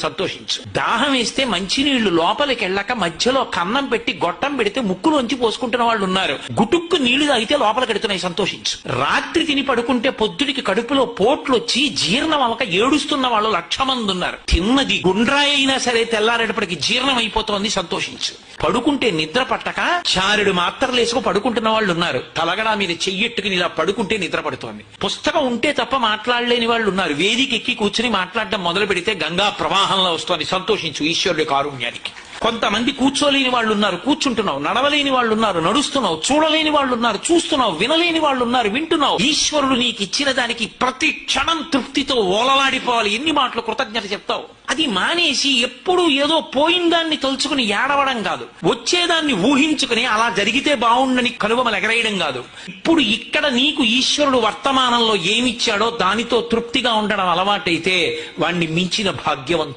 సంతోషించు. దాహం వేస్తే మంచినీళ్లు లోపలికి వెళ్ళక మధ్యలో కన్నం పెట్టి గొట్టం పెడితే ముక్కులోంచి పోసుకుంటున్న వాళ్ళు ఉన్నారు. గుటుక్కు నీళ్లు తాగితే లోపలికి ఎడుతున్నాయి, సంతోషించు. రాత్రి తిని పడుకుంటే పొద్దుడికి కడుపులో పోట్లు వచ్చి జీర్ణం అవక ఏడుస్తున్న వాళ్ళు 1,00,000 మంది ఉన్నారు. తిన్నది గుండ్రాయి అయినా సరే తెల్లారేటప్పటికి జీర్ణం అయిపోతోంది, సంతోషించు. పడుకుంటే నిద్ర పట్టక చారుడు మాత్రలు వేసుకు పడుకుంటున్న వాళ్ళు ఉన్నారు. తలగడా మీద చెయ్యెట్టుకుని ఇలా పడుకుంటే నిద్ర పడుతోంది. పుస్తకం ఉంటే తప్ప మాట్లాడలేని వాళ్ళు ఉన్నారు. వేదిక ఎక్కి కూర్చుని మాట్లాడడం మొదలు పెడితే గంగా ప్రవాహంలో వస్తోంది, సంతోషించు ఈశ్వరుడి కారుణ్యానికి. కొంతమంది కూర్చోలేని వాళ్ళు ఉన్నారు, కూర్చుంటున్నావు. నడవలేని వాళ్ళు ఉన్నారు, నడుస్తున్నావు. చూడలేని వాళ్ళు ఉన్నారు, చూస్తున్నావు. వినలేని వాళ్ళు ఉన్నారు, వింటున్నావు. ఈశ్వరుడు నీకు ఇచ్చిన దానికి ప్రతి క్షణం తృప్తితో ఓలలాడిపోవాలి. ఎన్ని మాటలు కృతజ్ఞత చెప్తావు? అది మానేసి ఎప్పుడు ఏదో పోయిన దాన్ని తలుచుకుని ఏడవడం కాదు, వచ్చేదాన్ని ఊహించుకుని అలా జరిగితే బాగుండని కనుబొమలు ఎగరేయడం కాదు. ఇప్పుడు ఇక్కడ నీకు ఈశ్వరుడు వర్తమానంలో ఏమిచ్చాడో దానితో తృప్తిగా ఉండడం అలవాటైతే వాణ్ణి మించిన భాగ్యవంతుడు